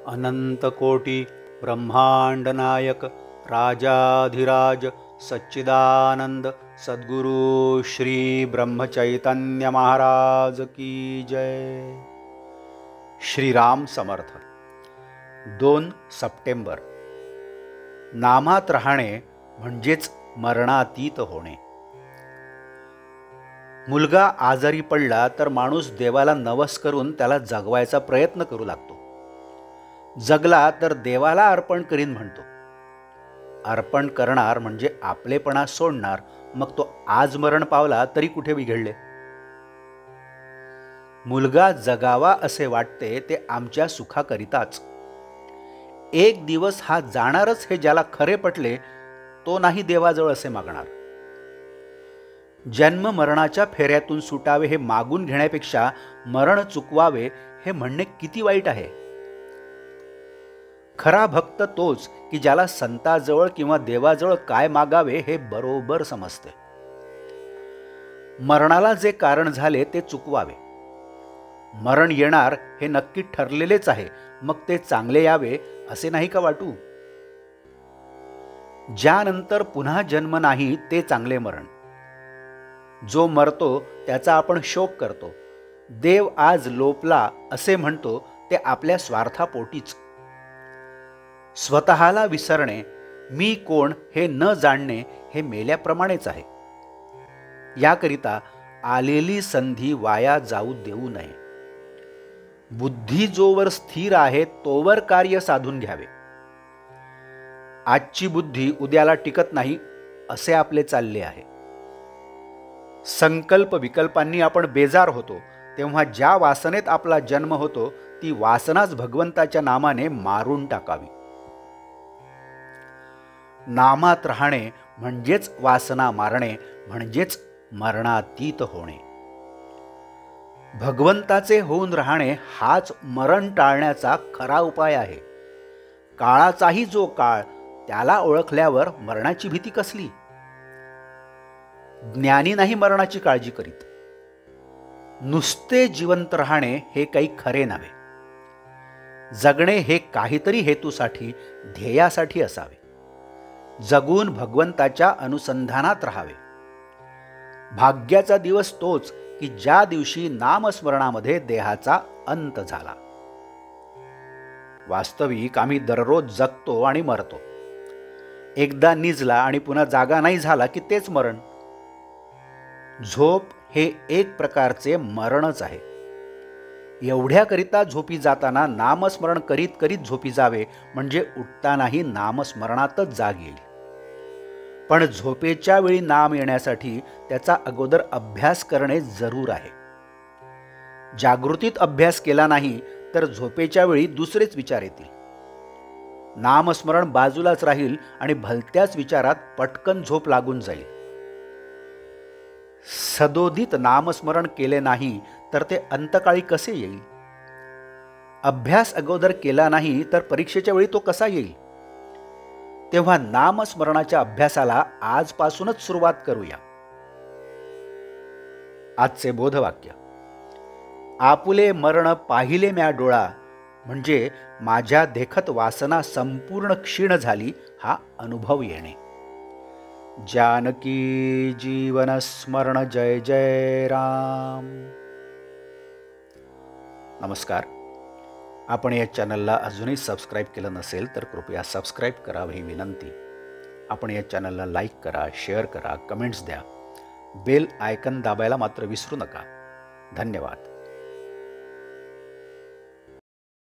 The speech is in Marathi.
अनंतकोटी ब्रह्मांड नायक राजाधिराज सच्चिदानंद सद्गुरु श्री ब्रह्मचैतन्य महाराज की जय। श्रीराम समर्थ। 2 सप्टेंबर। नामात राहणे म्हणजेच मरणातीत होणे। मुलगा आजारी पडला तर माणूस देवाला नवस करून त्याला जगवायचा प्रयत्न करू लागतो। जगला तर देवाला अर्पण करीन म्हणतो। अर्पण करणार म्हणजे आपलेपणा सोडणार, मग तो आज मरण पावला तरी कुठे बिघडले। मुलगा जगावा असे वाटते ते आमच्या सुखाकरिताच। एक दिवस हा जाणारच हे ज्याला खरे पटले तो नाही देवाजवळ असे मागणार। जन्म मरणाच्या फेऱ्यातून सुटावे हे मागून घेण्यापेक्षा मरण चुकवावे हे म्हणणे किती वाईट आहे। खरा भक्त तोच की ज्याला संताजवळ किंवा देवाजवळ काय मागावे हे बरोबर समजते। मरणाला जे कारण झाले ते चुकवावे। मरण येणार हे नक्की ठरलेलेच आहे, मग ते चांगले यावे असे नाही का वाटू। ज्यानंतर पुन्हा जन्म नाही ते चांगले मरण। जो मरतो त्याचा आपण शोक करतो। देव आज लोपला असे म्हणतो ते आपल्या स्वार्थापोटीच। स्वतःला विसरणे, मी कोण हे न जाणणे हे मेल्याप्रमाणेच आहे। याकरिता आलेली संधी वाया जाऊ देऊ नये। बुद्धी जोवर स्थिर आहे तोवर कार्य साधून घ्यावे। आजची बुद्धी उद्याला टिकत नाही असे आपले चालले आहे। संकल्प विकल्पांनी आपण बेजार होतो, तेव्हा ज्या वासनेत आपला जन्म होतो ती वासनाच भगवंताच्या नामाने मारून टाकावी। नामात राहणे म्हणजेच वासना मारणे, म्हणजेच मरणातीत होणे। भगवंताचे होऊन राहणे हाच मरण टाळण्याचा खरा उपाय आहे। काळाचाही जो काळ त्याला ओळखल्यावर मरणाची भीती कसली। ज्ञानी नाही मरणाची काळजी करीत। नुसते जिवंत राहणे हे काही खरे नव्हे। जगणे हे काहीतरी हेतूसाठी, ध्येयासाठी असावे। जगून भगवंताच्या अनुसंधानात राहावे। भाग्याचा दिवस तोच की ज्या दिवशी नामस्मरणामध्ये देहाचा अंत झाला। वास्तविक आम्ही दररोज जगतो आणि मरतो। एकदा निजला आणि पुन्हा जागा नाही झाला की तेच मरण। झोप हे एक प्रकारचे मरणच आहे। एवढ्याकरिता झोपी जाताना नामस्मरण करीत करीत झोपी जावे, म्हणजे उठतानाही नामस्मरणातच जाग येईल। पण झोपेच्या वेळी नाम येण्यासाठी त्याचा अगोदर अभ्यास करणे जरूर आहे। जागृतीत अभ्यास केला नाही तर झोपेच्या वेळी दुसरेच विचार येतील। नामस्मरण बाजूलाच राहील आणि भलत्याच विचारात पटकन झोप लागून जाईल। सदोदित नामस्मरण केले नाही तर ते अंतकाळी कसे येईल। अभ्यास अगोदर केला नाही तर परीक्षेच्या वेळी तो कसा येईल। तेव्हा नामस्मरणाच्या अभ्यासाला आजपासूनच सुरुवात करूया। आजचे बोधवाक्य। आपुले मरण पाहिले म्या डोळा, म्हणजे माझ्या देखत वासना संपूर्ण क्षीण झाली हा अनुभव येणे। जानकी जीवन स्मरण जय जय राम। नमस्कार। आपण या चॅनलला अजूनही सबस्क्राईब केलं नसेल तर कृपया सबस्क्राईब करावे ही विनंती। आपण या चॅनलला लाईक करा, शेअर करा, कमेंट्स द्या। बेल आयकन दाबायला मात्र विसरू नका। धन्यवाद।